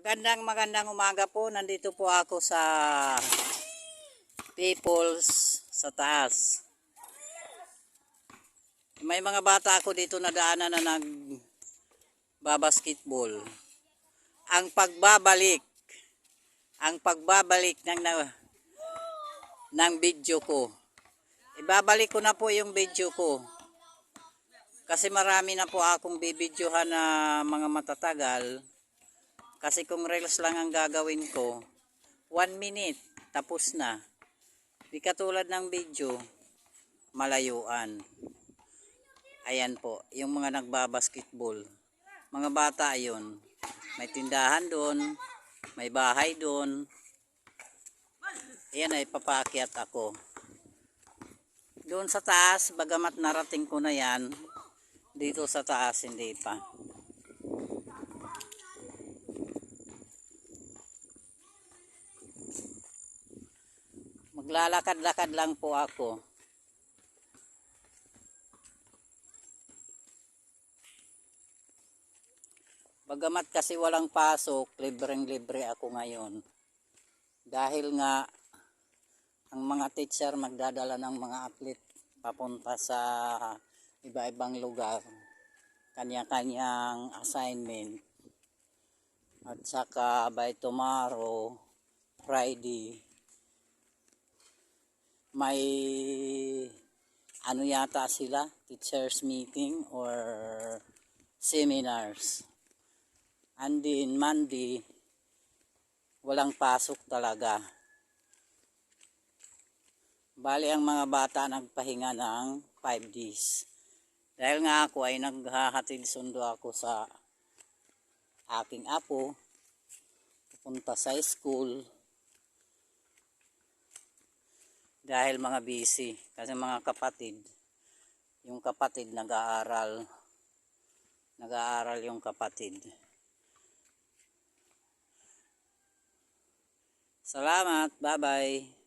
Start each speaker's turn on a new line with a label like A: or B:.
A: Magandang umaga po. Nandito po ako sa Peoples sa taas. May mga bata ako dito na daanan na nagbabasketball. Ang pagbabalik ng video ko. Ibabalik ko na po yung video ko. Kasi marami na po akong bibidyohan na mga matatagal. Kasi kung reels lang ang gagawin ko, 1 minute, tapos na. Di katulad ng video, malayuan. Ayan po, yung mga nagbabasketball. Mga bata yun. May tindahan doon, may bahay doon. Ayan ay papakyat ako. Doon sa taas, bagamat narating ko na yan, dito sa taas hindi pa. Maglalakad-lakad lang po ako. Bagamat kasi walang pasok, libreng-libre ako ngayon. Dahil nga, ang mga teacher magdadala ng mga athlete papunta sa iba-ibang lugar. Kanya-kanyang assignment. At saka by tomorrow, Friday, may ano yata sila, teachers meeting or seminars. And then Monday, walang pasok talaga. Bali ang mga bata nagpahinga ng 5 days. Dahil nga ako ay naghahatid sundo ako sa aking apo, pupunta sa school. Dahil mga busy, kasi mga kapatid, yung kapatid nag-aaral yung kapatid. Salamat, bye bye.